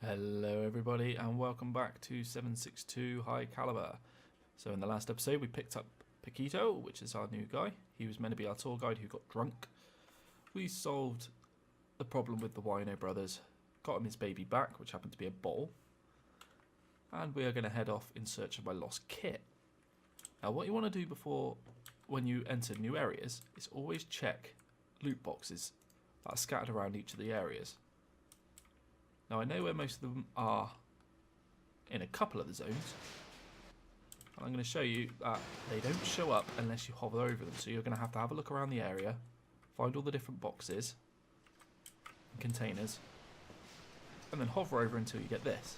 Hello everybody and welcome back to 762 High Caliber. So in the last episode we picked up Paquito, which is our new guy. He was meant to be our tour guide who got drunk. We solved the problem with the Wino brothers, got him his baby back, which happened to be a bottle. And we are going to head off in search of my lost kit. Now what you want to do before, when you enter new areas, is always check loot boxes that are scattered around each of the areas. Now I know where most of them are in a couple of the zones, and I'm going to show you that they don't show up unless you hover over them. So you're going to have a look around the area, find all the different boxes and containers, and then hover over until you get this.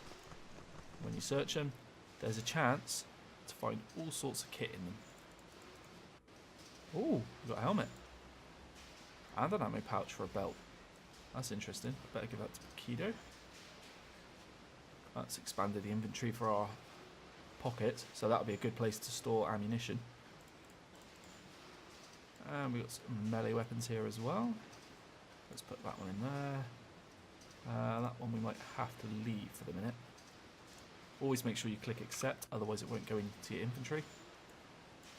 When you search them, there's a chance to find all sorts of kit in them. Oh, we've got a helmet and an ammo pouch for a belt. That's interesting. Better give that to Paquito. That's expanded the inventory for our pocket, so that'll be a good place to store ammunition. And we've got some melee weapons here as well. Let's put that one in there. That one we might have to leave for the minute. Always make sure you click accept, otherwise it won't go into your inventory.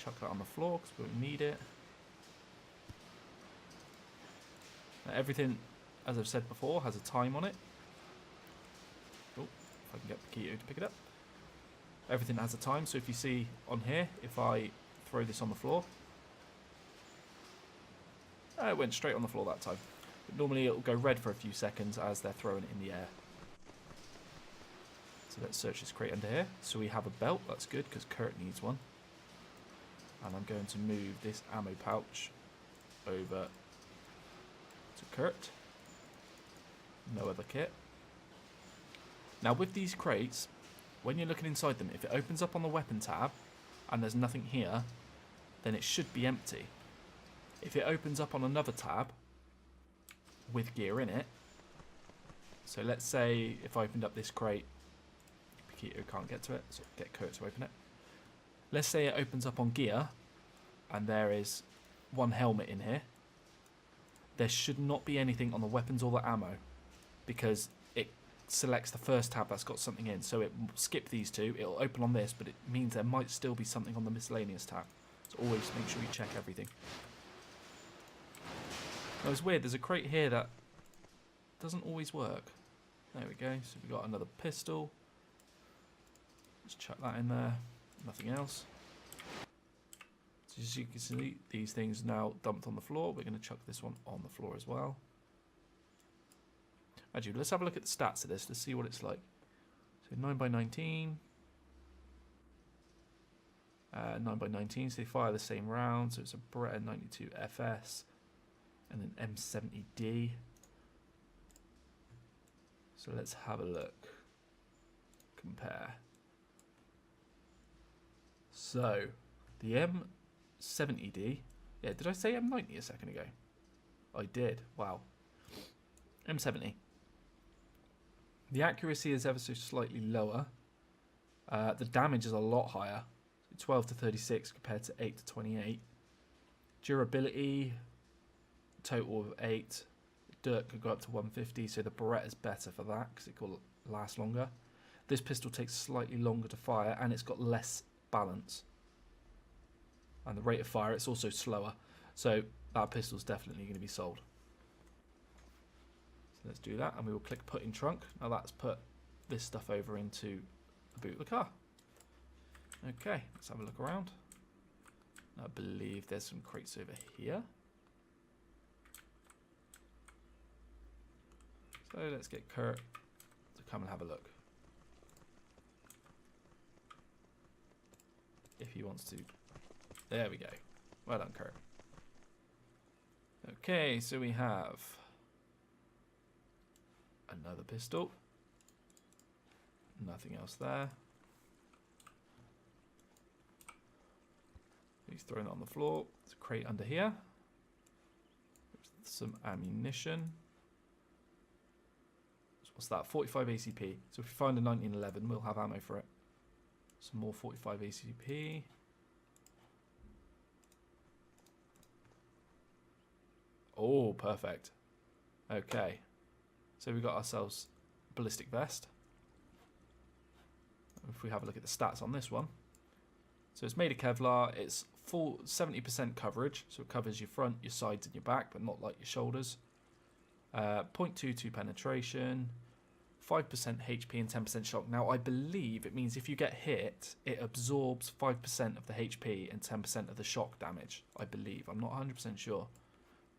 Chuck that on the floor because we won't need it. Now, everything, as I've said before, has a time on it. Oh, if I can get Paquito to pick it up. Everything has a time, so if you see on here, if I throw this on the floor, it went straight on the floor that time. But normally it will go red for a few seconds as they're throwing it in the air. So let's search this crate under here. So we have a belt, that's good because Kurt needs one. And I'm going to move this ammo pouch over to Kurt. No other kit. Now with these crates, when you're looking inside them, if it opens up on the weapon tab and there's nothing here, then it should be empty. If it opens up on another tab with gear in it, so let's say if I opened up this crate, Paquito can't get to it, so get Kurt to open it. Let's say it opens up on gear and there is one helmet in here. There should not be anything on the weapons or the ammo because it selects the first tab that's got something in. So it will skip these two, it'll open on this, but it means there might still be something on the miscellaneous tab. So always make sure you check everything. Now it's weird, there's a crate here that doesn't always work. There we go, so we've got another pistol. Let's chuck that in there, nothing else. So as you can see, these things now dumped on the floor. We're going to chuck this one on the floor as well. Actually, let's have a look at the stats of this. Let's see what it's like. So 9x19. 9x19, so they fire the same round. So it's a Beretta 92 FS and an M70D. So let's have a look. Compare. So the M70D. Yeah, did I say M90 a second ago? I did. Wow. M70. The accuracy is ever so slightly lower. The damage is a lot higher. 12 to 36 compared to 8 to 28. Durability, total of 8. Dirt could go up to 150, so the Beretta is better for that because it will last longer. This pistol takes slightly longer to fire and it's got less balance. And the rate of fire, it's also slower. So that pistol's definitely going to be sold. So let's do that, and we will click put in trunk. Now that's put this stuff over into the boot of the car. Okay, let's have a look around. I believe there's some crates over here. So let's get Kurt to come and have a look. If he wants to. There we go. Well done, Kurt. Okay, so we have another pistol. Nothing else there. He's throwing it on the floor. There's a crate under here. Some ammunition. So what's that? 45 ACP. So if we find a 1911, we'll have ammo for it. Some more 45 ACP. Oh, perfect. Okay. So we got ourselves ballistic vest. if we have a look at the stats on this one. So it's made of Kevlar. It's full 70% coverage, so it covers your front, your sides, and your back, but not like your shoulders. 0.22 penetration, 5% HP and 10% shock. Now I believe it means if you get hit, it absorbs 5% of the HP and 10% of the shock damage. I believe. I'm not 100% sure.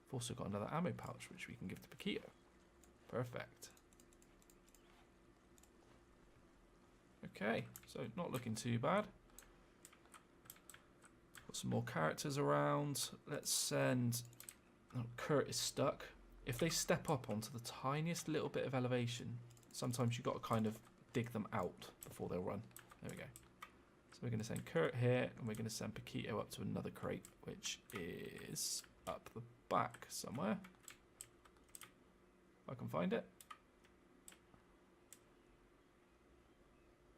We've also got another ammo pouch which we can give to Paquito. Perfect. Okay, so not looking too bad. Got some more characters around. Let's send... Oh, Kurt is stuck. If they step up onto the tiniest little bit of elevation, sometimes you've got to kind of dig them out before they'll run. There we go. So we're going to send Kurt here, and we're going to send Paquito up to another crate, which is up the back somewhere. If I can find it.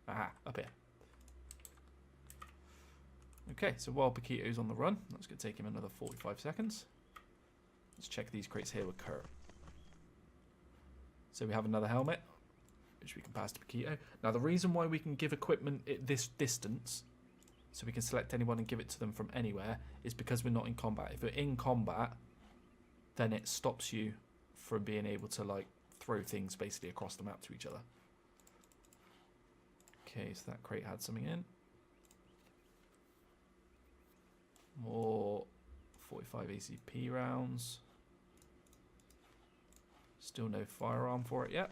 Aha, up here. Okay, so while Paquito's on the run, that's going to take him another 45 seconds. Let's check these crates here with Kurt. So we have another helmet, which we can pass to Paquito. Now the reason why we can give equipment at this distance, so we can select anyone and give it to them from anywhere, is because we're not in combat. If we're in combat, then it stops you from being able to like throw things basically across the map to each other. Okay, so that crate had something in. More 45 ACP rounds. Still no firearm for it yet.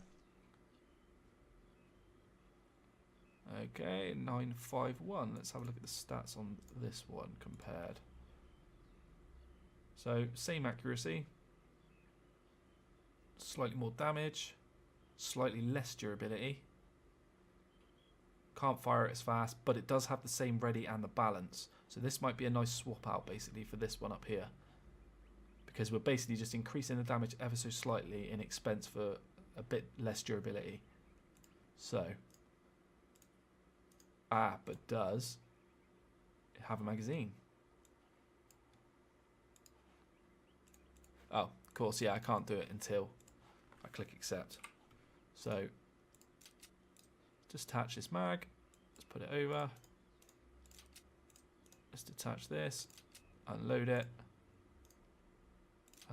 Okay, 951. Let's have a look at the stats on this one compared. So, same accuracy. Slightly more damage. Slightly less durability. Can't fire it as fast, but it does have the same ready and the balance. So this might be a nice swap out basically for this one up here. Because we're basically just increasing the damage ever so slightly in expense for a bit less durability. So. But does it have a magazine? Oh, of course, yeah, I can't do it until I click accept. So, just attach this mag. Let's put it over. Let's detach this. Unload it.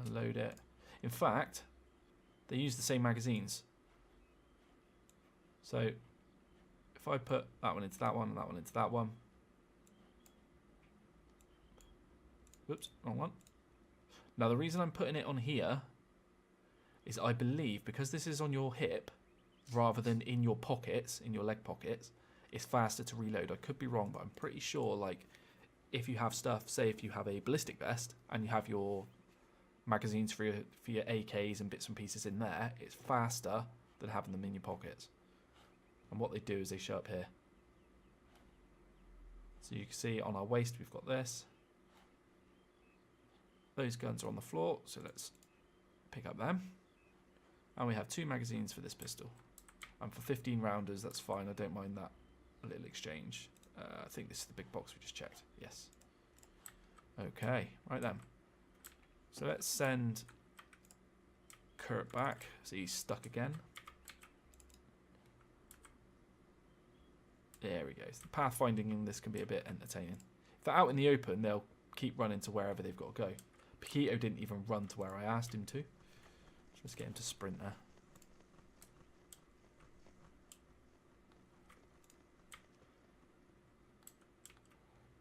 Unload it. In fact, they use the same magazines. So, if I put that one into that one and that one into that one. Whoops, wrong one. Now the reason I'm putting it on here is I believe because this is on your hip rather than in your pockets, in your leg pockets, it's faster to reload. I could be wrong, but I'm pretty sure like if you have stuff, say if you have a ballistic vest and you have your magazines for your AKs and bits and pieces in there, it's faster than having them in your pockets. And what they do is they show up here. So you can see on our waist we've got this. Those guns are on the floor, so let's pick up them. And we have 2 magazines for this pistol. And for 15 rounders, that's fine. I don't mind that little exchange. I think this is the big box we just checked. Yes. Okay, right then. So let's send Kurt back. So he's stuck again. There we go. So the pathfinding in this can be a bit entertaining. If they're out in the open, they'll keep running to wherever they've got to go. Paquito didn't even run to where I asked him to. Let's get him to sprint there.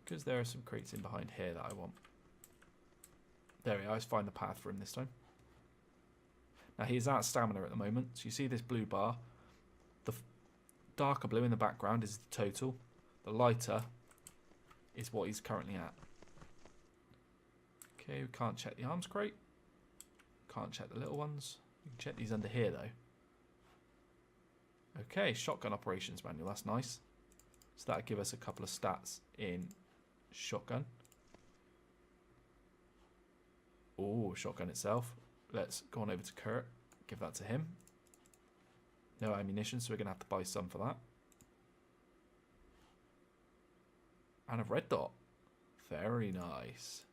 Because there are some crates in behind here that I want. There we are. Let's find the path for him this time. Now he's out of stamina at the moment. So you see this blue bar. The darker blue in the background is the total. The lighter is what he's currently at. Okay, we can't check the arms crate. Can't check the little ones. We can check these under here though. Okay, shotgun operations manual. That's nice. So that'll give us a couple of stats in shotgun. Oh, shotgun itself. Let's go on over to Kurt. Give that to him. No ammunition, so we're going to have to buy some for that. And a red dot. Very nice.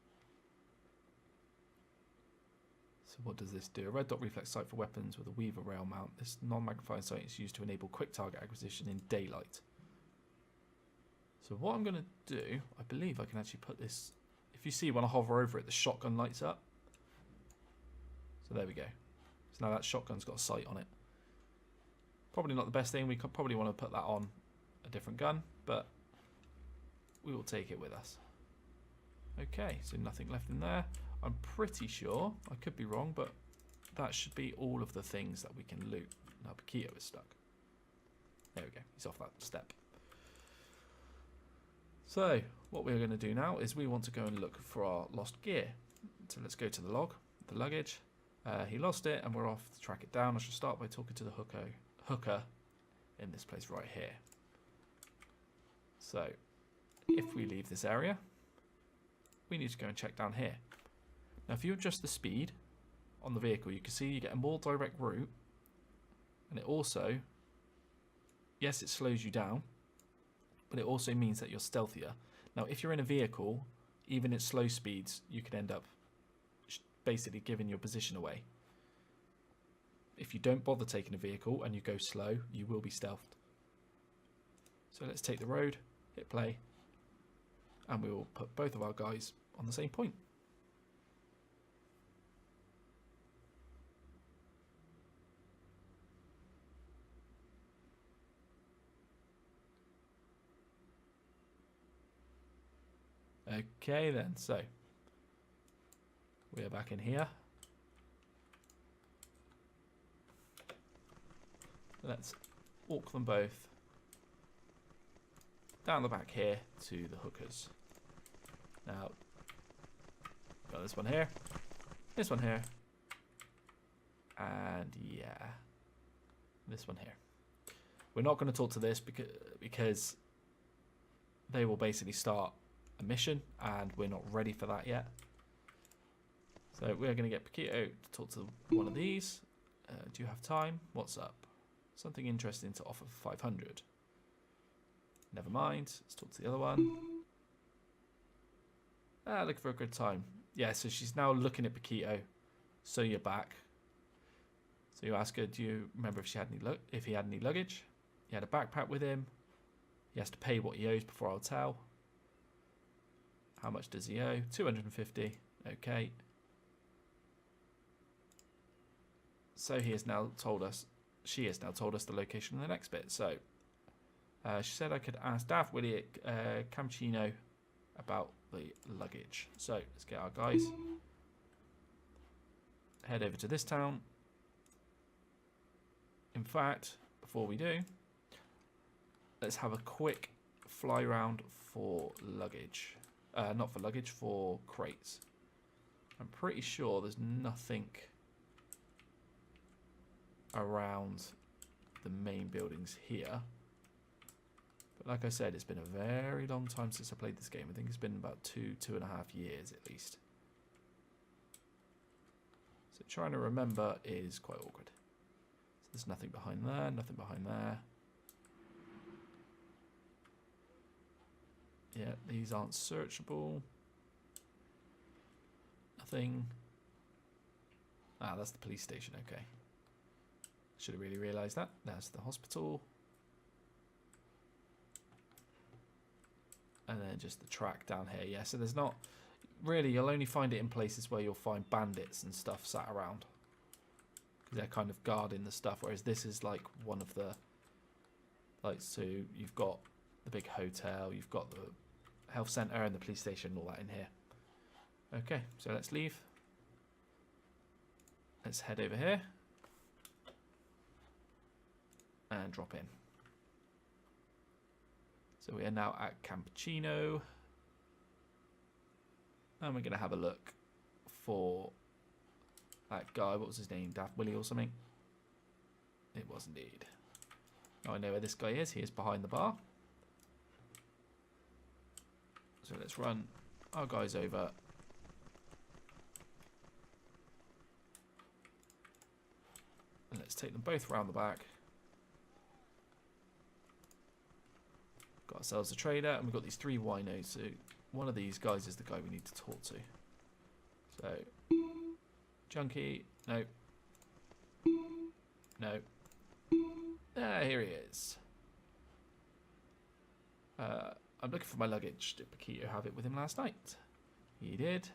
So what does this do? A red dot reflex sight for weapons with a weaver rail mount. This non-magnifying sight is used to enable quick target acquisition in daylight. So what I'm going to do, I believe I can actually put this, if you see when I hover over it, the shotgun lights up. So there we go. So now that shotgun's got a sight on it. Probably not the best thing, we could probably want to put that on a different gun, but we will take it with us. Okay, so nothing left in there. I'm pretty sure, I could be wrong, but that should be all of the things that we can loot. Now Paquito is stuck. There we go, he's off that step. So, what we're going to do now is we want to go and look for our lost gear. So let's go to the log, the luggage. He lost it and we're off to track it down. I should start by talking to the hooker in this place right here. So, if we leave this area, we need to go and check down here. Now if you adjust the speed on the vehicle, you can see you get a more direct route, and it also, yes, it slows you down, but it also means that you're stealthier. Now if you're in a vehicle, even at slow speeds, you could end up basically giving your position away. If you don't bother taking a vehicle and you go slow, you will be stealthed. So let's take the road, hit play, and we will put both of our guys on the same point. Okay then, so we are back in here. Let's walk them both down the back here to the hookers. Now, got this one here, and yeah, this one here. We're not going to talk to this because they will basically start a mission, and we're not ready for that yet. So we're going to get Paquito to talk to one of these. Do you have time? What's up? Something interesting to offer for 500. Never mind. Let's talk to the other one. Looking for a good time. Yeah, so she's now looking at Paquito. So you're back. So you ask her, do you remember if he had any luggage? He had a backpack with him. He has to pay what he owes before I'll tell. How much does he owe? 250. Okay. So she has now told us the location in the next bit. So she said I could ask Daft Willie at Campchino about the luggage. So let's get our guys. Head over to this town. In fact, before we do, let's have a quick fly round for luggage. Not for luggage, for crates. I'm pretty sure there's nothing around the main buildings here. But like I said, it's been a very long time since I played this game. I think it's been about 2.5 years at least. So trying to remember is quite awkward. So there's nothing behind there, nothing behind there. Yeah, these aren't searchable. Nothing. Ah, that's the police station, okay. Should have really realised that. That's the hospital. And then just the track down here. Yeah, so there's not... Really, you'll only find it in places where you'll find bandits and stuff sat around. Because they're kind of guarding the stuff. Whereas this is like one of the... Like, so you've got the big hotel. You've got the health centre and the police station and all that in here. Okay, so let's leave. Let's head over here. And drop in. So we are now at Campchino. And we're going to have a look for that guy. What was his name? Daft Willie or something? It was indeed. Now I know where this guy is. He is behind the bar. So let's run our guys over. And let's take them both around the back. Got ourselves a trader, and we've got these 3 winos. So one of these guys is the guy we need to talk to. So, Junkie, no. No. Ah, here he is. I'm looking for my luggage. Did Paquito have it with him last night? He did.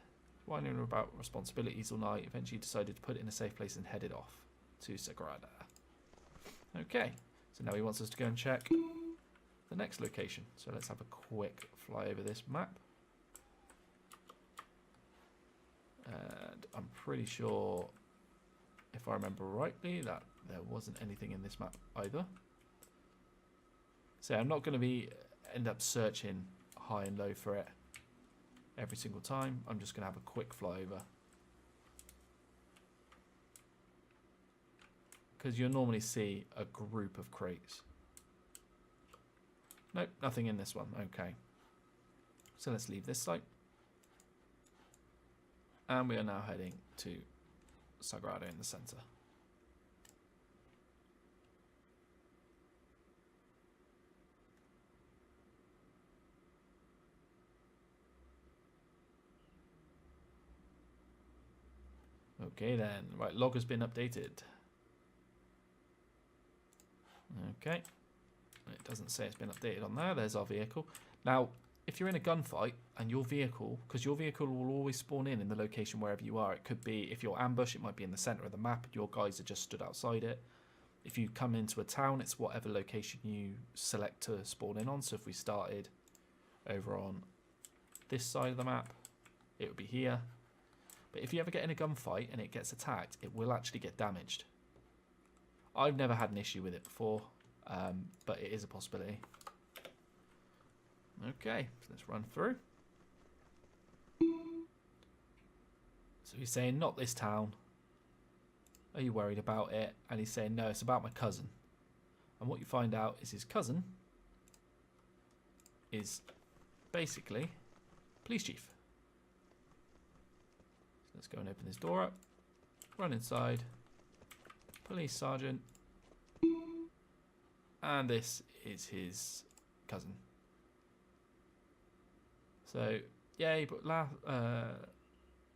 Whining about responsibilities all night. Eventually decided to put it in a safe place and headed off to Sagrada. Okay, so now he wants us to go and check the next location. So let's have a quick fly over this map. And I'm pretty sure, if I remember rightly, that there wasn't anything in this map either. So I'm not going to end up searching high and low for it every single time. I'm just going to have a quick fly over. Because you'll normally see a group of crates. Nope, nothing in this one. Okay. So let's leave this site. And we are now heading to Sagrada in the center. Okay then, right, log has been updated. Okay, it doesn't say it's been updated on there. There's our vehicle. Now, if you're in a gunfight and your vehicle, because your vehicle will always spawn in the location wherever you are. It could be, if you're ambushed, it might be in the center of the map. Your guys are just stood outside it. If you come into a town, it's whatever location you select to spawn in on. So if we started over on this side of the map, it would be here. But if you ever get in a gunfight and it gets attacked, it will actually get damaged. I've never had an issue with it before, but it is a possibility. Okay, so let's run through. So he's saying, not this town. Are you worried about it? And he's saying, no, it's about my cousin. And what you find out is his cousin is basically police chief. So let's go and open this door up. Run inside. Police sergeant. And this is his cousin. So, yeah, but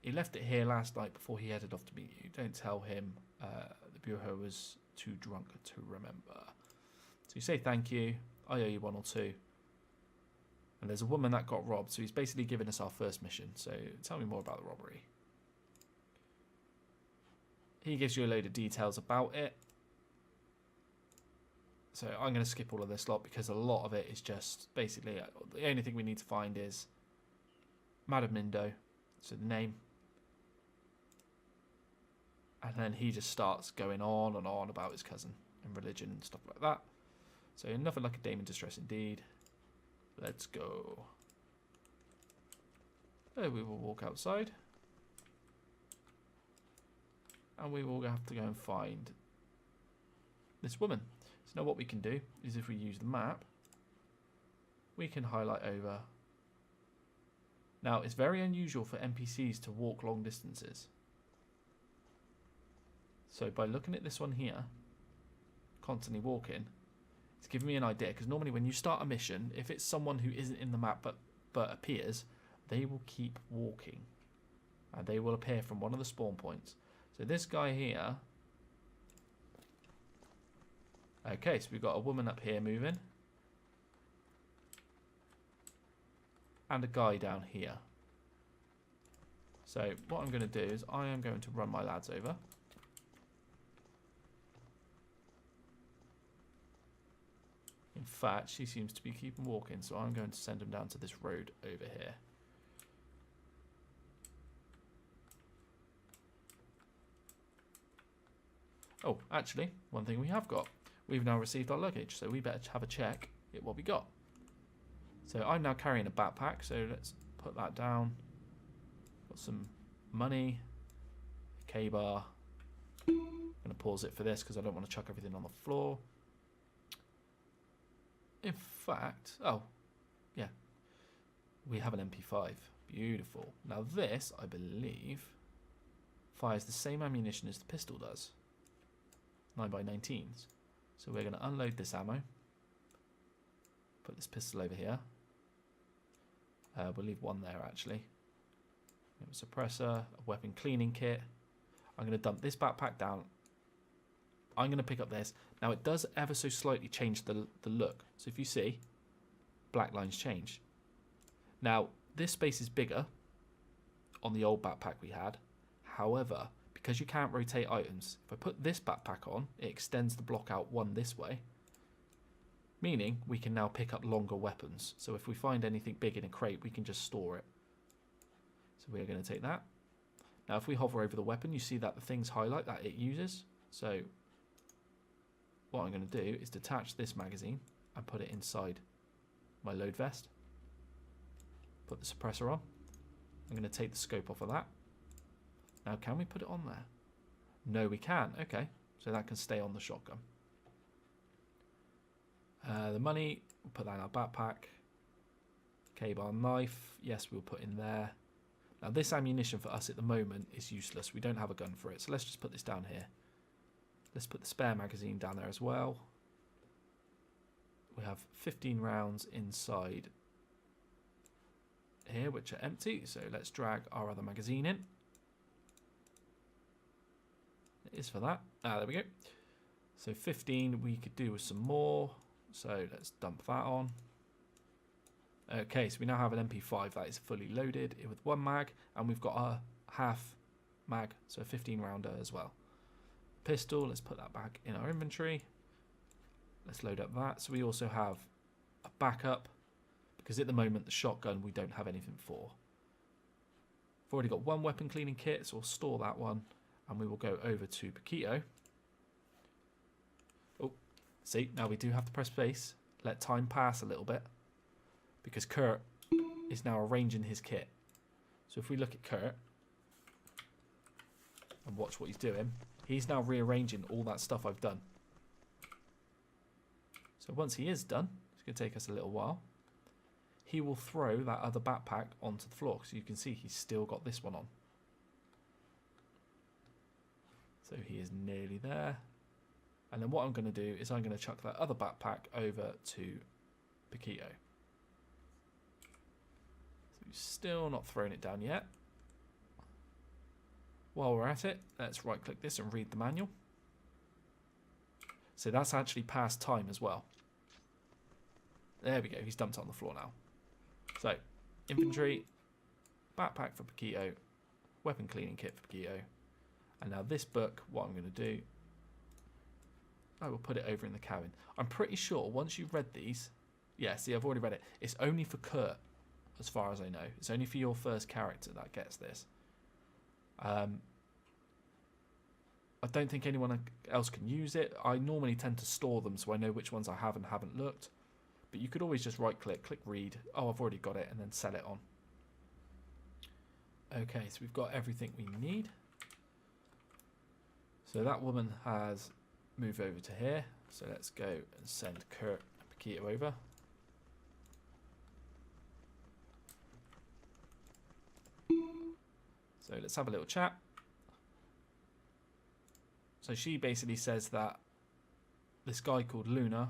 he left it here last night before he headed off to meet you. Don't tell him the bureau was too drunk to remember. So you say thank you. I owe you 1 or 2. And there's a woman that got robbed. So he's basically given us our first mission. So tell me more about the robbery. He gives you a load of details about it. So I'm going to skip all of this lot because a lot of it is just basically the only thing we need to find is Madame Mindo, so the name. And then he just starts going on and on about his cousin and religion and stuff like that. So nothing like a dame in distress indeed. Let's go. So we will walk outside. And we will have to go and find this woman. So now what we can do is if we use the map, we can highlight over. Now it's very unusual for NPCs to walk long distances. So by looking at this one here, constantly walking, it's giving me an idea. Because normally when you start a mission, if it's someone who isn't in the map but appears, they will keep walking. And they will appear from one of the spawn points. So this guy here. Okay, so we've got a woman up here moving. And a guy down here. So what I'm going to do is I am going to run my lads over. In fact, she seems to be keeping walking, so I'm going to send them down to this road over here. Oh, actually, one thing we have got. We've now received our luggage, so we better have a check at what we got. So I'm now carrying a backpack, so let's put that down. Got some money, a K-bar. I'm going to pause it for this because I don't want to chuck everything on the floor. In fact, oh, yeah, we have an MP5. Beautiful. Now this, I believe, fires the same ammunition as the pistol does. 9x19s. So we're going to unload this ammo. Put this pistol over here. We'll leave one there actually. A suppressor, a weapon cleaning kit. I'm going to dump this backpack down. I'm going to pick up this. Now it does ever so slightly change the look. So if you see, black lines change. Now, this space is bigger on the old backpack we had. However, because you can't rotate items, if I put this backpack on, it extends the block out one this way, meaning we can now pick up longer weapons. So if we find anything big in a crate, we can just store it. So we're going to take that. Now, if we hover over the weapon, you see that the things highlight that it uses. So what I'm going to do is detach this magazine and put it inside my load vest. Put the suppressor on. I'm going to take the scope off of that. Now, can we put it on there? No, we can. Okay, so that can stay on the shotgun. The money, we'll put that in our backpack. K-bar knife, yes, we'll put in there. Now, this ammunition for us at the moment is useless. We don't have a gun for it, so let's just put this down here. Let's put the spare magazine down there as well. We have 15 rounds inside here, which are empty, so let's drag our other magazine in. It is for that. There we go. So 15 we could do with some more, so let's dump that on. Okay, so we now have an MP5 that is fully loaded with one mag, and we've got a half mag, so a 15 rounder as well. Pistol, let's put that back in our inventory. Let's load up that. So we also have a backup, because at the moment the shotgun we don't have anything for. I've already got one weapon cleaning kit, so we'll store that one, and we will go over to Paquito. Oh, see, now we do have to press space, let time pass a little bit, because Kurt is now arranging his kit. So if we look at Kurt and watch what he's doing, he's now rearranging all that stuff I've done. So once he is done, it's going to take us a little while, he will throw that other backpack onto the floor. So you can see he's still got this one on. So he is nearly there. And then what I'm going to do is I'm going to chuck that other backpack over to Paquito. So he's still not thrown it down yet. While we're at it, let's right click this and read the manual. So that's actually past time as well. There we go, he's dumped it on the floor now. So, inventory, backpack for Paquito, weapon cleaning kit for Paquito. And now this book, what I'm going to do, I will put it over in the cabin. I'm pretty sure once you've read these, yeah, see, I've already read it. It's only for Kurt, as far as I know. It's only for your first character that gets this. I don't think anyone else can use it. I normally tend to store them so I know which ones I have and haven't looked. But you could always just right click, click read. Oh, I've already got it, and then sell it on. Okay, so we've got everything we need. So that woman has moved over to here. So let's go and send Kurt and Paquito over. So let's have a little chat. So she basically says that this guy called Luna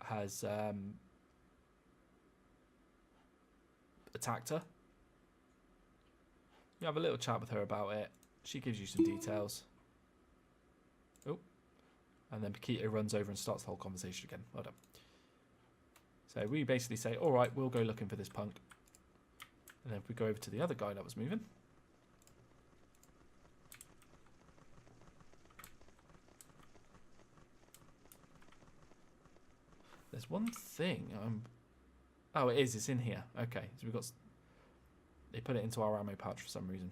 has attacked her. You have a little chat with her about it. She gives you some details. Oh, and then Paquito runs over and starts the whole conversation again. Well done. So we basically say, all right, we'll go looking for this punk. And then if we go over to the other guy that was moving. There's one thing. Oh, it is. It's in here. Okay, so we've got. They put it into our ammo pouch for some reason.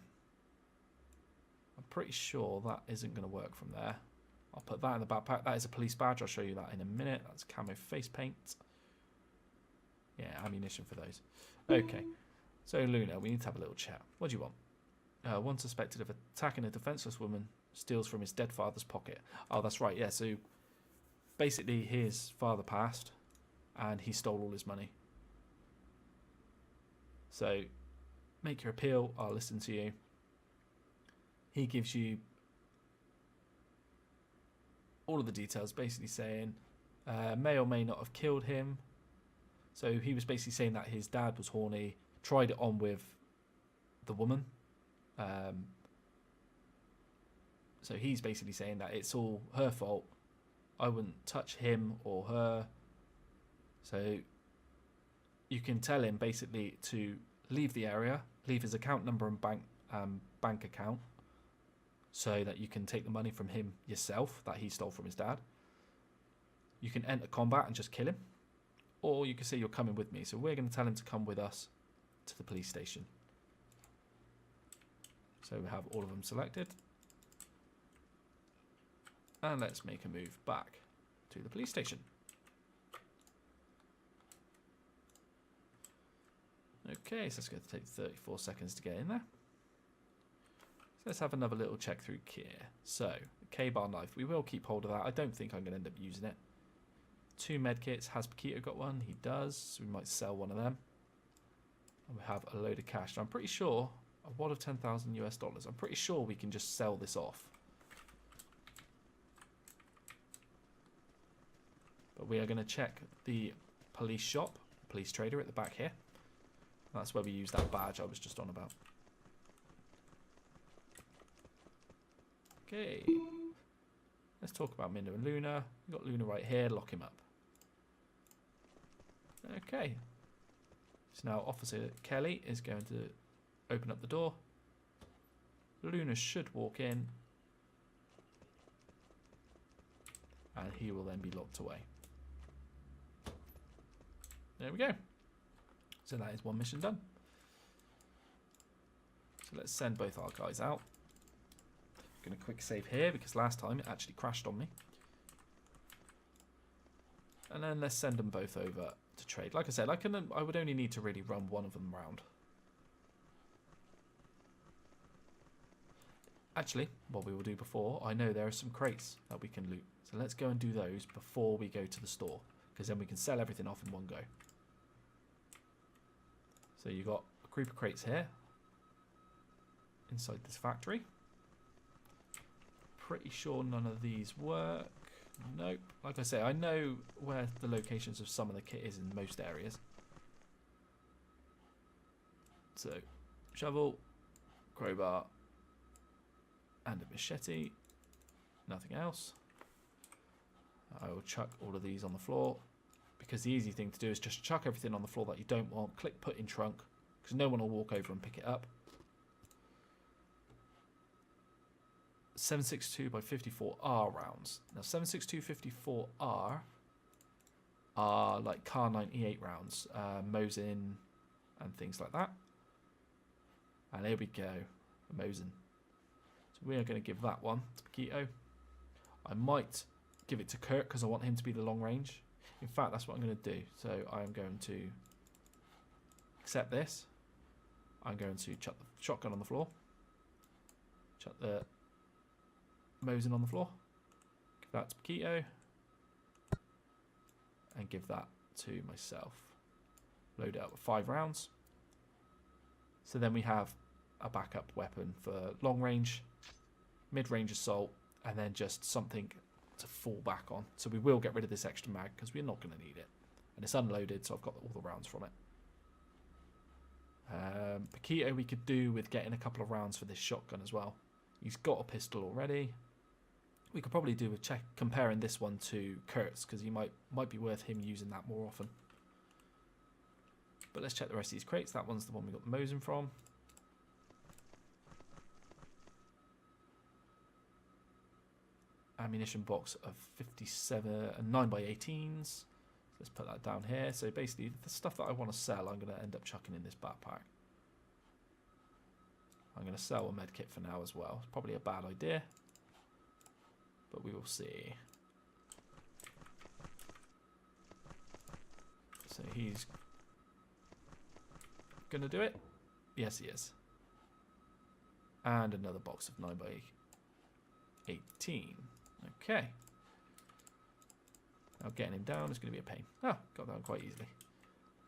I'm pretty sure that isn't going to work from there. I'll put that in the backpack. That is a police badge. I'll show you that in a minute. That's camo face paint. Yeah, ammunition for those. Okay, so Luna, we need to have a little chat. What do you want? One suspected of attacking a defenseless woman steals from his dead father's pocket. Oh, that's right. Yeah, so basically his father passed and he stole all his money. So make your appeal, I'll listen to you. He gives you all of the details, basically saying may or may not have killed him. So he was basically saying that his dad was horny, tried it on with the woman. So he's basically saying that it's all her fault. I wouldn't touch him or her. So you can tell him basically to leave the area, leave his account number and bank account, so that you can take the money from him yourself that he stole from his dad. You can enter combat and just kill him, or you can say you're coming with me. So we're going to tell him to come with us to the police station. So we have all of them selected. And let's make a move back to the police station. Okay, so it's going to take 34 seconds to get in there. So let's have another little check through gear. So, the K-bar knife, we will keep hold of that. I don't think I'm going to end up using it. 2 medkits. Has Paquito got one? He does. So we might sell one of them. And we have a load of cash. Now, I'm pretty sure, a wad of 10,000 US dollars. I'm pretty sure we can just sell this off. But we are going to check the police shop, police trader at the back here. That's where we use that badge I was just on about. Okay. Let's talk about Minda and Luna. We've got Luna right here. Lock him up. Okay. So now Officer Kelly is going to open up the door. Luna should walk in. And he will then be locked away. There we go. So that is one mission done. So let's send both our guys out. I'm going to quick save here because last time it actually crashed on me. And then let's send them both over to trade. Like I said, I would only need to really run one of them round. Actually, what we will do before, I know there are some crates that we can loot. So let's go and do those before we go to the store, because then we can sell everything off in one go. So you've got a group of crates here inside this factory. Pretty sure none of these work. Nope. Like I say, I know where the locations of some of the kit is in most areas. So, shovel, crowbar, and a machete. Nothing else. I will chuck all of these on the floor, because the easy thing to do is just chuck everything on the floor that you don't want, click put in trunk, because no one will walk over and pick it up. 7.62 by 54R rounds. Now 7.62 54R are like Car 98 rounds, Mosin and things like that. And here we go, a Mosin. So we are going to give that one to Paquito. I might give it to Kurt because I want him to be the long range. In fact, that's what I'm going to do. So I'm going to accept this. I'm going to chuck the shotgun on the floor. Chuck the Mosin on the floor. Give that to Paquito. And give that to myself. Load it up with 5 rounds. So then we have a backup weapon for long range, mid-range assault, and then just something to fall back on. So we will get rid of this extra mag because we're not going to need it. And it's unloaded, so I've got all the rounds from it. Paquito we could do with getting a couple of rounds for this shotgun as well. He's got a pistol already. We could probably do a check comparing this one to Kurt's, because he might be worth him using that more often. But let's check the rest of these crates. That one's the one we got the Mosin from. Ammunition box of 57 and 9x18s. Let's put that down here. So basically the stuff that I want to sell, I'm going to end up chucking in this backpack. I'm going to sell a medkit for now as well. It's probably a bad idea, but we will see. So he's going to do it. Yes, he is. And another box of 9x18. Okay. Now getting him down is going to be a pain. Ah, got down quite easily.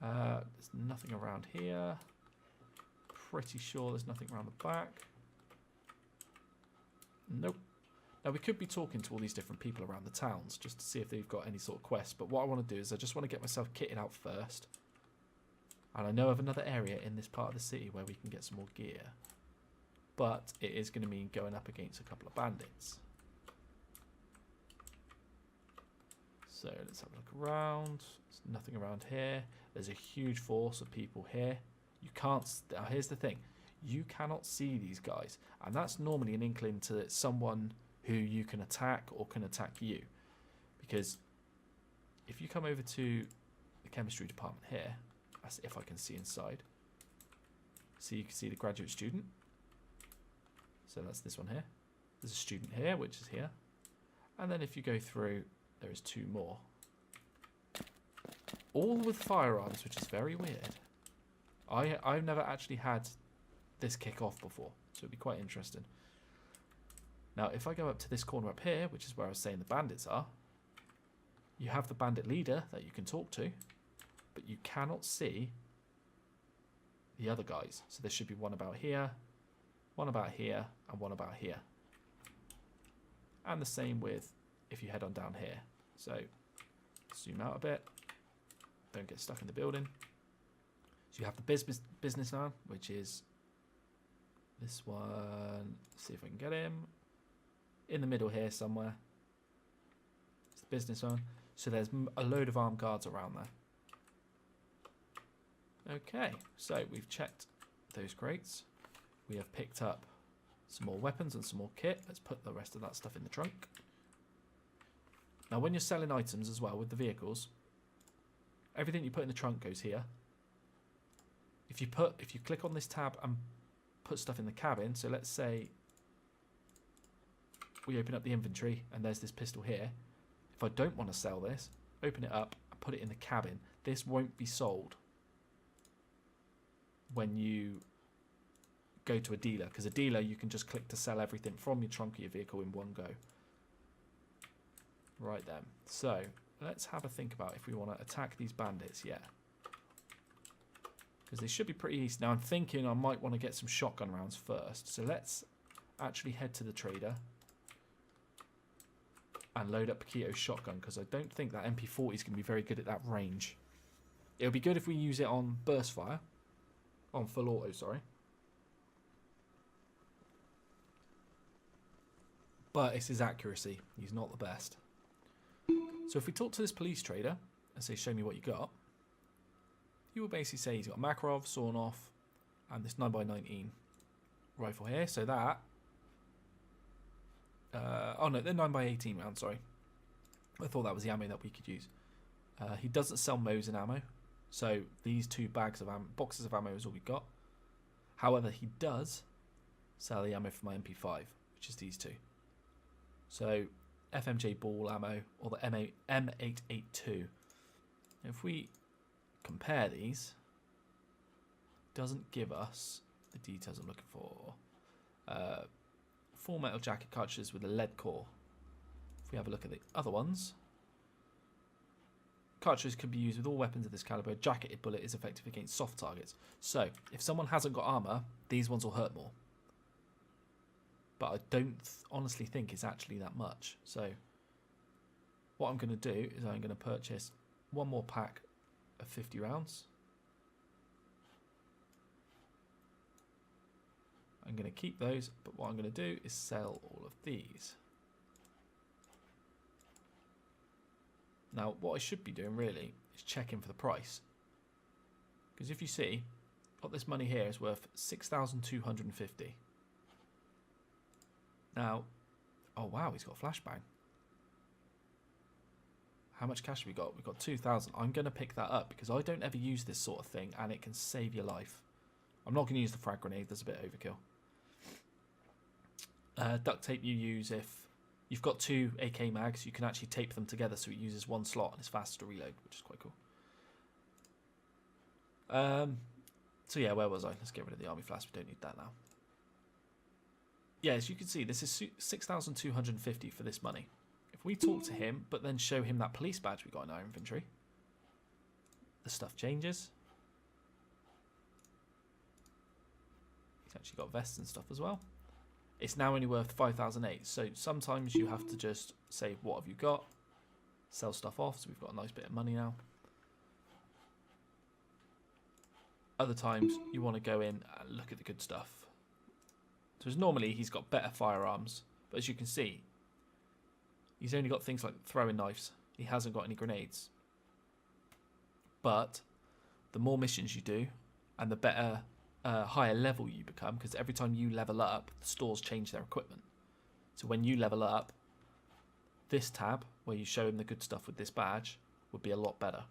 There's nothing around here. Pretty sure there's nothing around the back. Nope. Now we could be talking to all these different people around the towns just to see if they've got any sort of quests. But what I want to do is I just want to get myself kitted out first. And I know of another area in this part of the city where we can get some more gear. But it is going to mean going up against a couple of bandits. So let's have a look around. There's nothing around here. There's a huge force of people here. You can't. Now here's the thing. You cannot see these guys, and that's normally an inkling to someone who you can attack or can attack you. Because if you come over to the chemistry department here, as if I can see inside. So you can see the graduate student. So that's this one here. There's a student here, which is here. And then if you go through, there is 2 more. All with firearms, which is very weird. I've never actually had this kick off before, so it'd be quite interesting. Now, if I go up to this corner up here, which is where I was saying the bandits are, you have the bandit leader that you can talk to, but you cannot see the other guys. So there should be one about here, one about here, and one about here. And the same with if you head on down here. So zoom out a bit, don't get stuck in the building. So you have the business man, which is this one. Let's see if I can get him in the middle here somewhere. It's the business one. So there's a load of armed guards around there. Okay, so we've checked those crates. We have picked up some more weapons and some more kit. Let's put the rest of that stuff in the trunk. Now, when you're selling items as well with the vehicles, everything you put in the trunk goes here. If you click on this tab and put stuff in the cabin, so let's say we open up the inventory and there's this pistol here. If I don't want to sell this, open it up and put it in the cabin. This won't be sold when you go to a dealer, because a dealer you can just click to sell everything from your trunk of your vehicle in one go. Right then, so let's have a think about if we want to attack these bandits. Yeah, because they should be pretty easy. Now I'm thinking I might want to get some shotgun rounds first, so let's actually head to the trader and load up Paquito's shotgun, because I don't think that MP40 is going to be very good at that range. It'll be good if we use it on burst fire, on full auto, sorry. But it's his accuracy. He's not the best. So if we talk to this police trader and say, show me what you got, he will basically say he's got a Makarov, sawn off, and this 9x19 rifle here. So that... oh no, they're 9x18 rounds, sorry. I thought that was the ammo that we could use. He doesn't sell Mosin ammo. So these 2 boxes of ammo is all we got. However, he does sell the ammo for my MP5, which is these 2. So FMJ ball ammo, or the M882. If we compare these, it doesn't give us the details I'm looking for. 4 metal jacket cartridges with a lead core. If we have a look at the other ones, cartridges can be used with all weapons of this caliber. A jacketed bullet is effective against soft targets. So if someone hasn't got armor, these ones will hurt more. But I don't honestly think it's actually that much. So what I'm going to do is I'm going to purchase 1 more pack of 50 rounds. I'm going to keep those, but what I'm going to do is sell all of these. Now, what I should be doing really is checking for the price. Because if you see, got this money here is worth 6,250. Now, oh wow, he's got a flashbang. How much cash have we got? We've got 2,000. I'm going to pick that up because I don't ever use this sort of thing and it can save your life. I'm not going to use the frag grenade. There's a bit of overkill. Duct tape you use if you've got 2 AK mags. You can actually tape them together so it uses 1 slot and it's faster to reload, which is quite cool. So yeah, where was I? Let's get rid of the army flask. We don't need that now. Yeah, as you can see, this is 6,250 for this money. If we talk to him, but then show him that police badge we got in our inventory, the stuff changes. He's actually got vests and stuff as well. It's now only worth 5,008. So sometimes you have to just say, what have you got? Sell stuff off, so we've got a nice bit of money now. Other times you want to go in and look at the good stuff. So normally he's got better firearms, but as you can see, he's only got things like throwing knives He hasn't got any grenades. But the more missions you do, and the better, higher level you become, because every time you level up, the stores change their equipment. So when you level up, this tab, where you show him the good stuff with this badge, would be a lot better.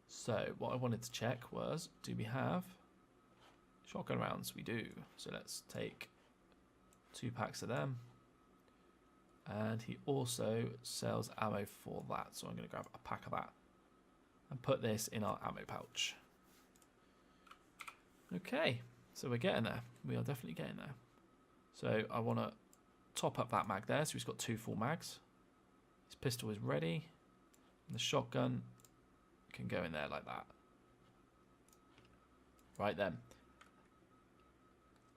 So what I wanted to check was, do we have shotgun rounds? We do. So let's take 2 packs of them. And he also sells ammo for that. So I'm going to grab a pack of that and put this in our ammo pouch. Okay, so we're getting there. We are definitely getting there. So I want to top up that mag there. So he's got 2 full mags. His pistol is ready. And the shotgun can go in there like that. Right then.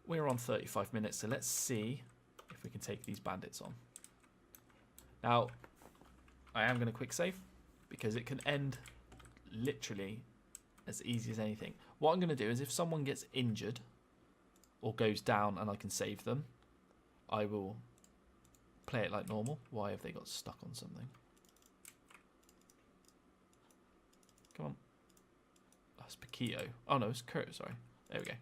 We're on 35 minutes, so let's see if we can take these bandits on. Now, I am going to quick save because it can end literally as easy as anything. What I'm going to do is if someone gets injured or goes down and I can save them, I will play it like normal. Why have they got stuck on something? Come on. That's Paquito. Oh no, it's Kurt, sorry. There we go.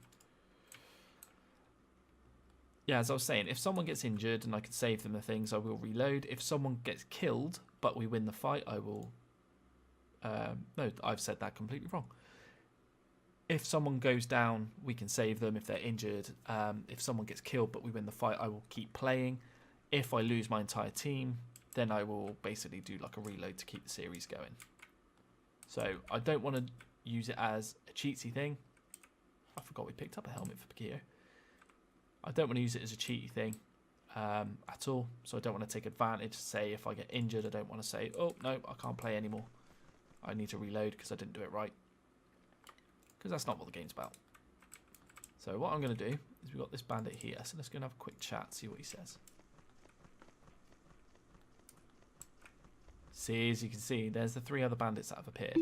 Yeah, as I was saying, if someone gets injured and I can save them the things, I will reload. If someone gets killed, but we win the fight, I will... no, I've said that completely wrong. If someone goes down, we can save them if they're injured. If someone gets killed, but we win the fight, I will keep playing. If I lose my entire team, then I will basically do like a reload to keep the series going. So I don't want to use it as a cheatsy thing. I forgot we picked up a helmet for Paquito. I don't want to use it as a cheaty thing at all. So I don't want to take advantage. Say if I get injured, I don't want to say, oh, no, I can't play anymore. I need to reload because I didn't do it right. Because that's not what the game's about. So what I'm going to do is we've got this bandit here. So let's go and have a quick chat, see what he says. See, as you can see, there's the 3 other bandits that have appeared.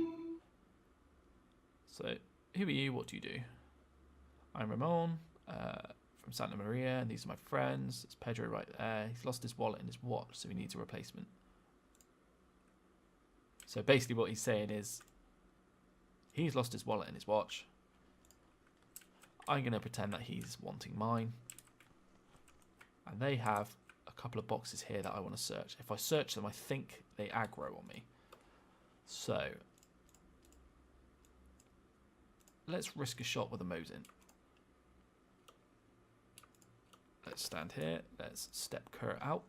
So, who are you? What do you do? I'm Ramon. From Santa Maria, and these are my friends. It's Pedro right there. He's lost his wallet and his watch, so he needs a replacement. So basically what he's saying is he's lost his wallet and his watch. I'm going to pretend that he's wanting mine. And they have a couple of boxes here that I want to search. If I search them, I think they aggro on me. So let's risk a shot with a Mosin. Let's stand here. Let's step Kurt out.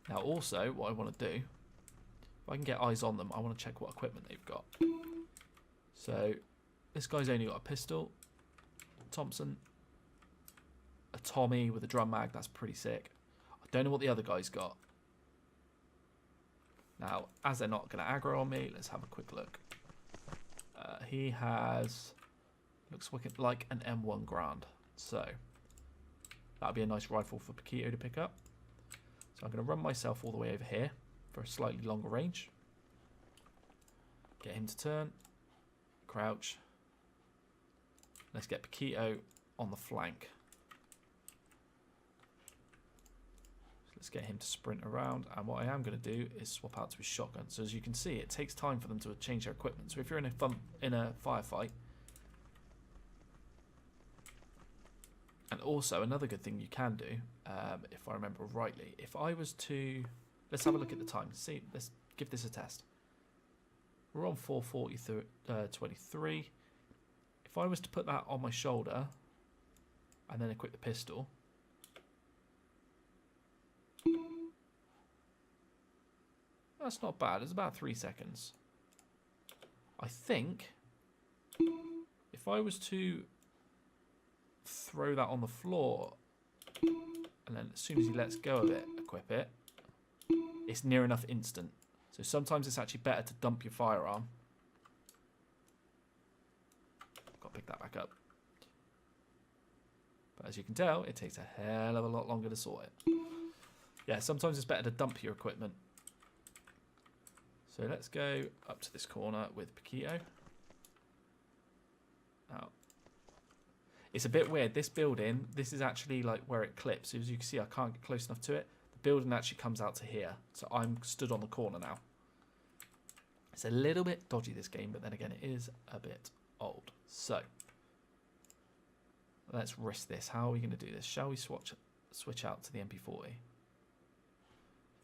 Now also, what I want to do, if I can get eyes on them, I want to check what equipment they've got. So, this guy's only got a pistol. Thompson. A Tommy with a drum mag. That's pretty sick. I don't know what the other guy's got. Now, as they're not going to aggro on me, let's have a quick look. He has... looks like an M1 Grand. So, that'll be a nice rifle for Paquito to pick up. So I'm going to run myself all the way over here for a slightly longer range. Get him to turn. Crouch. Let's get Paquito on the flank. So let's get him to sprint around. And what I am going to do is swap out to his shotgun. So as you can see, it takes time for them to change their equipment. So if you're in a firefight, and also, another good thing you can do, if I remember rightly, if I was to... let's have a look at the time. See, let's give this a test. We're on 4:40:23. If I was to put that on my shoulder and then equip the pistol... that's not bad. It's about 3 seconds. I think if I was to throw that on the floor and then as soon as he lets go of it, equip it, it's near enough instant. So sometimes it's actually better to dump your firearm. Got to pick that back up. But as you can tell, it takes a hell of a lot longer to sort it. Yeah, sometimes it's better to dump your equipment. So let's go up to this corner with Paquito. Now, it's a bit weird. This building, this is actually like where it clips. As you can see, I can't get close enough to it. The building actually comes out to here. So I'm stood on the corner now. It's a little bit dodgy, this game, but then again, it is a bit old. So let's risk this. How are we going to do this? Shall we switch out to the MP40?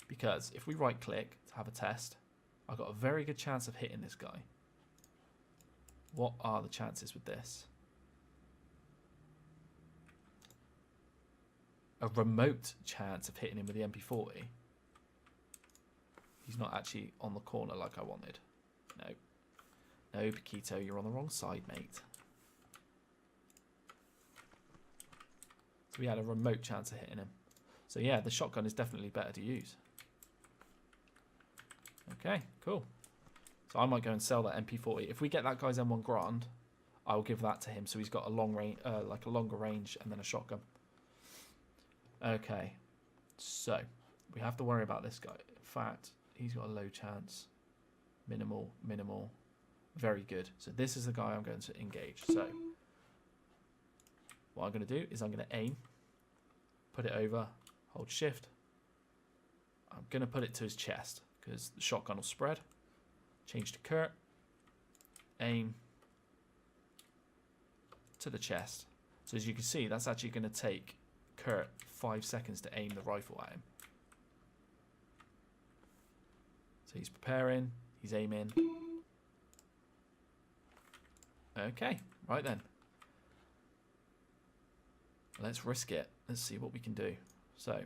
Because if we right click to have a test, I've got a very good chance of hitting this guy. What are the chances with this? A remote chance of hitting him with the MP40. He's not actually on the corner like I wanted. No. No, Paquito, you're on the wrong side, mate. So we had a remote chance of hitting him. So yeah, the shotgun is definitely better to use. Okay, cool. So I might go and sell that MP40. If we get that guy's M1 Grand, I'll give that to him so he's got a long range, like a longer range, and then a shotgun. Okay, so we have to worry about this guy. In fact, he's got a low chance. Minimal, minimal. Very good. So this is the guy I'm going to engage. So what I'm going to do is I'm going to aim, put it over, hold shift. I'm going to put it to his chest because the shotgun will spread. Change to Kurt. Aim to the chest. So as you can see, that's actually going to take Kurt 5 seconds to aim the rifle at him. So he's preparing. He's aiming. Okay, right then. Let's risk it. Let's see what we can do. So,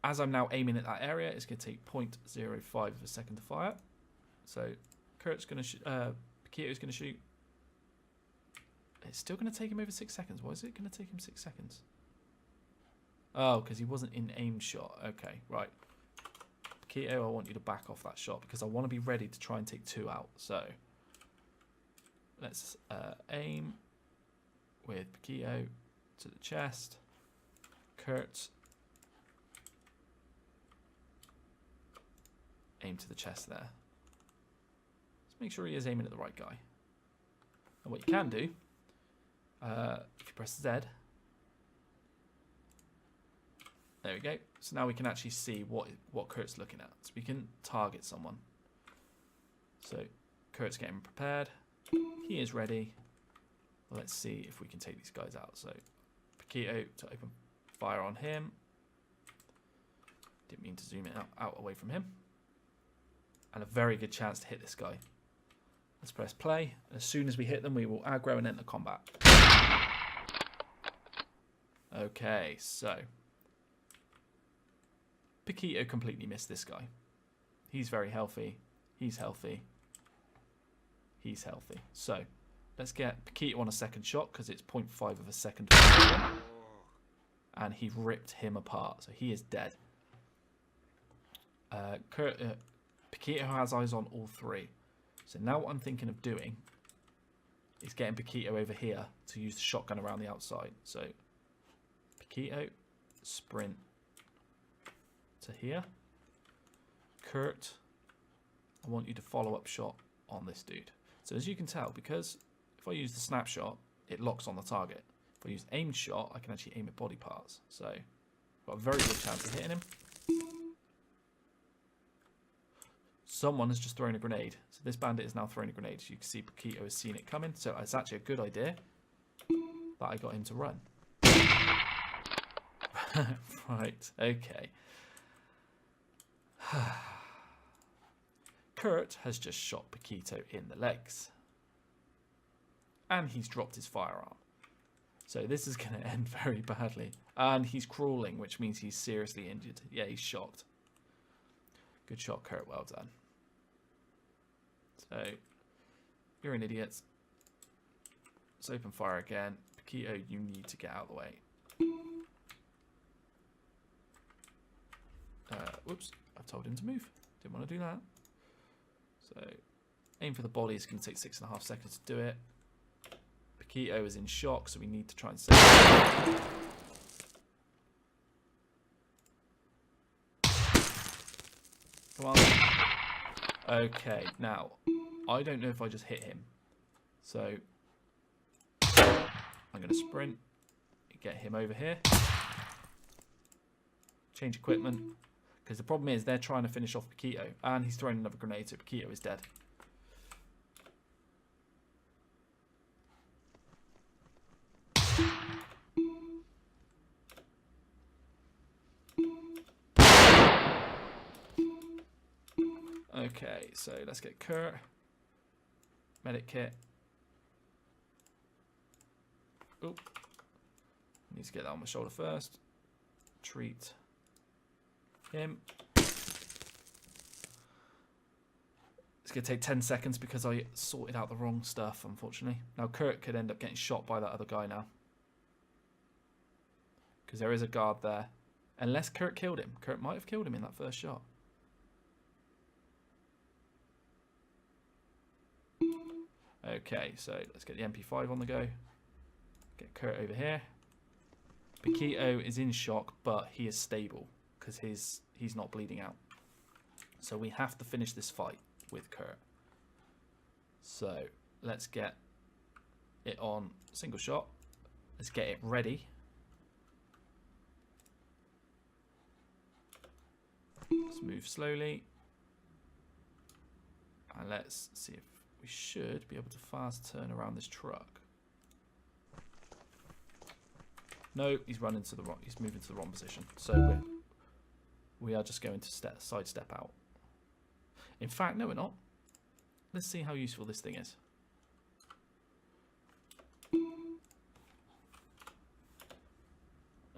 as I'm now aiming at that area, it's going to take 0.05 of a second to fire. So, Kurt's going to shoot. Paquito's going to shoot. It's still going to take him over 6 seconds. Why is it going to take him 6 seconds? Oh, because he wasn't in aim shot. Okay, right. Paquito, I want you to back off that shot because I want to be ready to try and take 2 out. So, let's aim with Paquito to the chest. Kurt. Aim to the chest there. Let's make sure he is aiming at the right guy. And what you can do, if you press Z, there we go. So now we can actually see what Kurt's looking at. So we can target someone. So Kurt's getting prepared. He is ready. Let's see if we can take these guys out. So Paquito to open fire on him. Didn't mean to zoom it out away from him. And a very good chance to hit this guy. Let's press play. As soon as we hit them, we will aggro and enter combat. Okay, so Paquito completely missed this guy. He's very healthy. He's healthy. He's healthy. So let's get Paquito on a second shot because it's 0.5 of a second. And he ripped him apart. So he is dead. Paquito has eyes on all 3. So now what I'm thinking of doing is getting Paquito over here to use the shotgun around the outside. So Paquito, sprint to here. Kurt, I want you to follow up shot on this dude. So as you can tell, because if I use the snapshot, it locks on the target. If I use aim shot, I can actually aim at body parts. So I've got a very good chance of hitting him. Someone has just thrown a grenade. So this bandit is now throwing a grenade. So you can see Paquito has seen it coming. So it's actually a good idea that I got him to run. Right, okay. Kurt has just shot Paquito in the legs. And he's dropped his firearm. So this is going to end very badly. And he's crawling, which means he's seriously injured. Yeah, he's shocked. Good shot, Kurt. Well done. So, you're an idiot. Let's open fire again. Paquito, you need to get out of the way. Whoops, I've told him to move. Didn't want to do that. So, aim for the body. It's going to take 6.5 seconds to do it. Paquito is in shock, so we need to try and save him. Come on. Okay, now, I don't know if I just hit him. So, I'm going to sprint, get him over here. Change equipment. Because the problem is they're trying to finish off Paquito. And he's throwing another grenade, so Paquito is dead. Okay, so let's get Kurt. Medic kit. Oh, need to get that on my shoulder first. Treat him. It's going to take 10 seconds because I sorted out the wrong stuff, unfortunately. Now Kurt could end up getting shot by that other guy now. Because there is a guard there. Unless Kurt killed him. Kurt might have killed him in that first shot. Okay, so let's get the MP5 on the go. Get Kurt over here. Paquito is in shock, but he is stable because he's not bleeding out. So we have to finish this fight with Kurt. So let's get it on single shot. Let's get it ready. Let's move slowly. And let's see if we should be able to fast turn around this truck. No, he's running to the wrong. He's moving to the wrong position. So we are just going to sidestep out. In fact, no, we're not. Let's see how useful this thing is.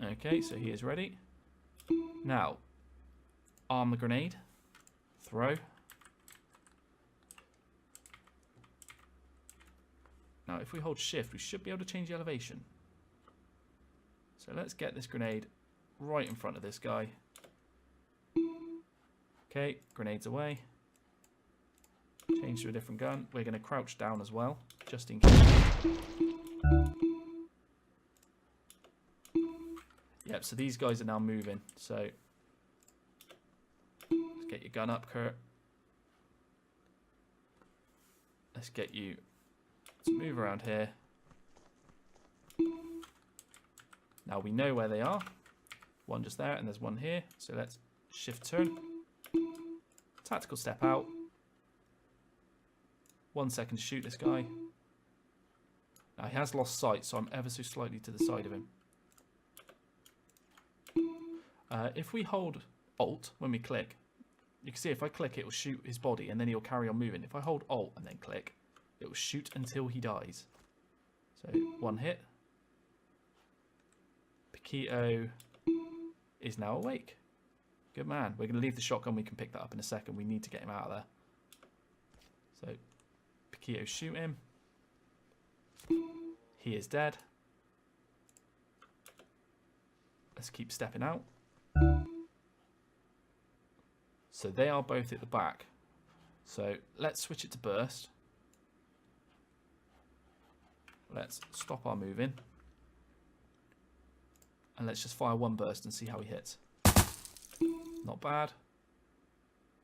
Okay, so he is ready. Now, arm the grenade. Throw. Now, if we hold shift, we should be able to change the elevation. So let's get this grenade right in front of this guy. Okay, grenades away. Change to a different gun. We're going to crouch down as well, just in case. Yep, so these guys are now moving. So let's get your gun up, Kurt. Let's get you to move around here. Now we know where they are. One just there, and there's one here. So let's shift turn. Tactical step out. 1 second to shoot this guy. Now he has lost sight, so I'm ever so slightly to the side of him. If we hold Alt when we click, you can see if I click it will shoot his body and then he'll carry on moving. If I hold Alt and then click, it will shoot until he dies. So one hit. Paquito is now awake. Good man. We're going to leave the shotgun. We can pick that up in a second. We need to get him out of there. So Paquito, shoot him. He is dead. Let's keep stepping out. So they are both at the back. So let's switch it to burst. Let's stop our moving. And let's just fire one burst and see how he hits. Not bad.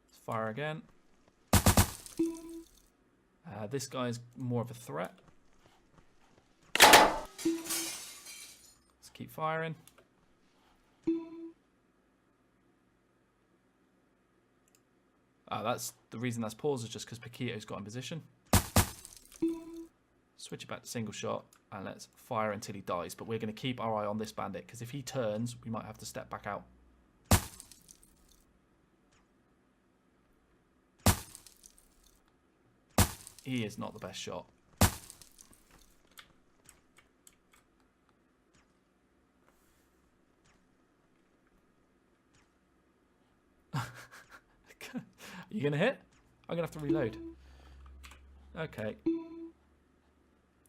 Let's fire again. This guy is more of a threat. Let's keep firing. That's the reason that's paused is just because Paquito's got in position. Switch it back to single shot and let's fire until he dies. But we're going to keep our eye on this bandit because if he turns, we might have to step back out. He is not the best shot. Are you going to hit? I'm going to have to reload. Okay.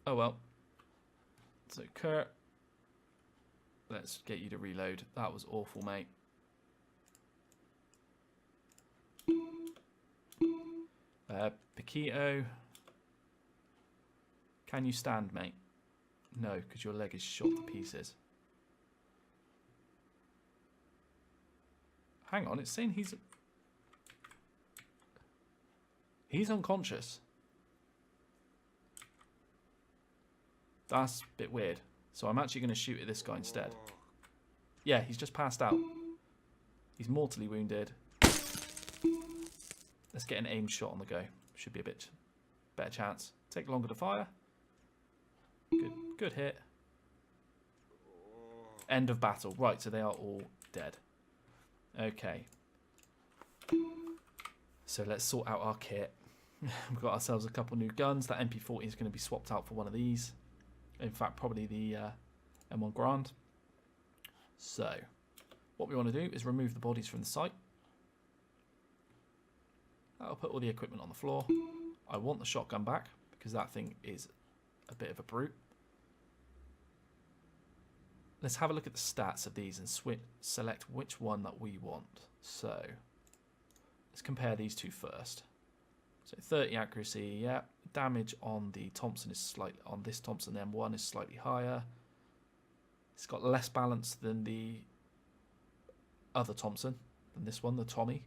Oh well. So Kurt, let's get you to reload. That was awful, mate. Paquito, can you stand, mate? No, because your leg is shot to pieces. Hang on, it's saying he's unconscious. That's a bit weird. So I'm actually going to shoot at this guy instead. Yeah, he's just passed out. He's mortally wounded. Let's get an aimed shot on the go. Should be a bit better chance. Take longer to fire. Good hit. End of battle. Right, so they are all dead. Okay. So let's sort out our kit. We've got ourselves a couple new guns. That MP40 is going to be swapped out for one of these. In fact, probably the M1 Grand. So, what we want to do is remove the bodies from the site. That'll put all the equipment on the floor. I want the shotgun back because that thing is a bit of a brute. Let's have a look at the stats of these and select which one that we want. So, let's compare these two first. So 30 accuracy, yeah. Damage on the Thompson is slightly, on this Thompson M1 is slightly higher. It's got less balance than the other Thompson, than this one, the Tommy.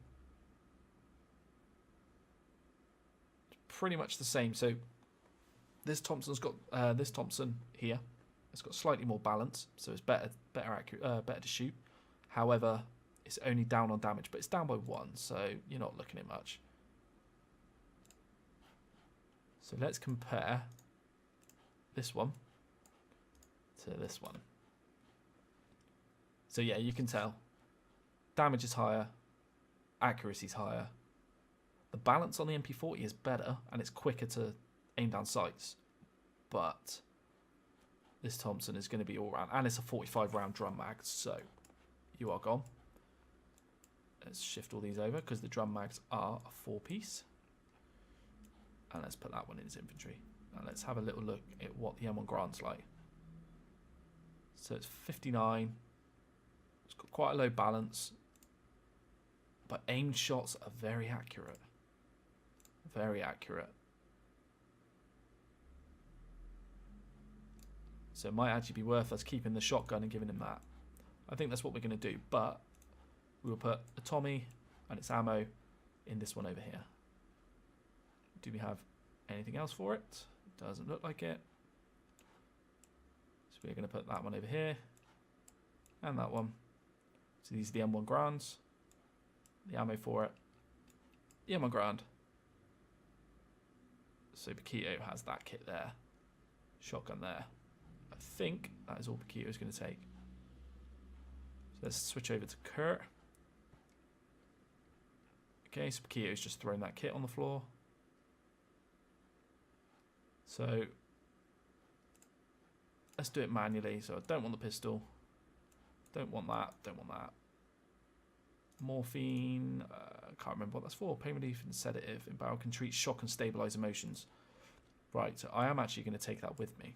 It's pretty much the same. So this Thompson's got this Thompson here. It's got slightly more balance, so it's better to shoot. However, it's only down on damage, but it's down by 1, so you're not looking at much. So let's compare this one to this one. So yeah, you can tell damage is higher, accuracy is higher. The balance on the MP40 is better and it's quicker to aim down sights. But this Thompson is going to be all round, and it's a 45 round drum mag, so you are gone. Let's shift all these over because the drum mags are a 4-piece. And let's put that one in his inventory. And let's have a little look at what the M1 Grand's like. So it's 59. It's got quite a low balance. But aimed shots are very accurate. Very accurate. So it might actually be worth us keeping the shotgun and giving him that. I think that's what we're going to do. But we will put a Tommy and its ammo in this one over here. Do we have anything else for it? Doesn't look like it. So we're going to put that one over here. And that one. So these are the M1 Grands. The ammo for it. The M1 Grand. So Paquito has that kit there. Shotgun there. I think that is all Paquito is going to take. So let's switch over to Kurt. Okay, so Paquito's just thrown that kit on the floor. So let's do it manually. So I don't want the pistol. Don't want that. Don't want that. Morphine. I can't remember what that's for. Pain relief and sedative. In barrel can treat shock and stabilize emotions. Right. So I am actually going to take that with me.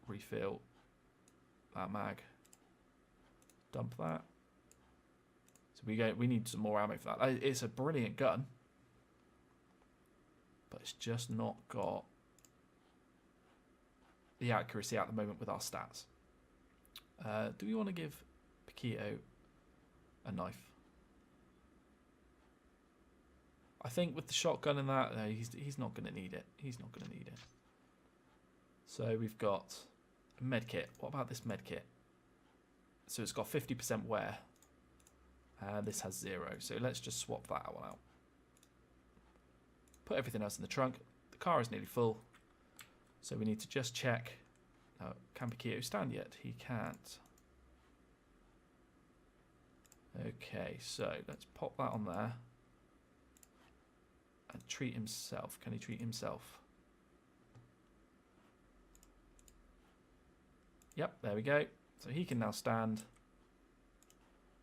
Refill that mag. Dump that. So we need some more ammo for that. It's a brilliant gun. But it's just not got the accuracy at the moment with our stats. Do we want to give Paquito a knife? I think with the shotgun and that, he's not going to need it. He's not going to need it. So we've got a med kit. What about this med kit? So it's got 50% wear. This has 0. So let's just swap that one out. Put everything else in the trunk. The car is nearly full. So we need to just check. Can Paquito stand yet? He can't. Okay, so let's pop that on there. And treat himself. Can he treat himself? Yep, there we go. So he can now stand.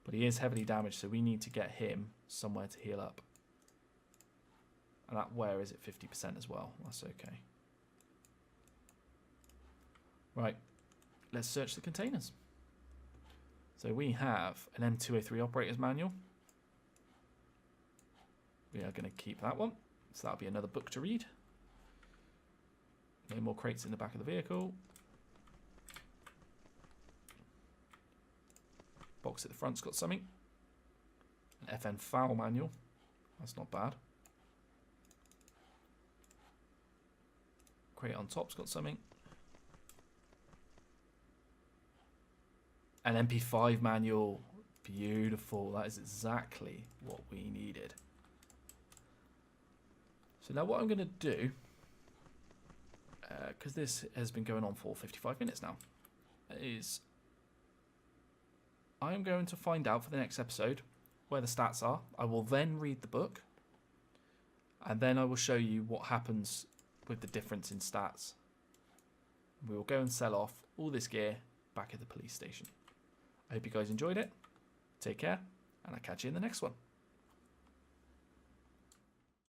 But he is heavily damaged, so we need to get him somewhere to heal up. And that wear is at 50% as well. That's okay. Right. Let's search the containers. So we have an M203 operator's manual. We are going to keep that one. So that'll be another book to read. No more crates in the back of the vehicle. Box at the front's got something. An FN foul manual. That's not bad. Crate on top's got something. An MP5 manual. Beautiful. That is exactly what we needed. So now what I'm going to do, because this has been going on for 55 minutes now, is I'm going to find out for the next episode where the stats are. I will then read the book, and then I will show you what happens with the difference in stats. We will go and sell off all this gear back at the police station. I hope you guys enjoyed it. Take care, and I'll catch you in the next one.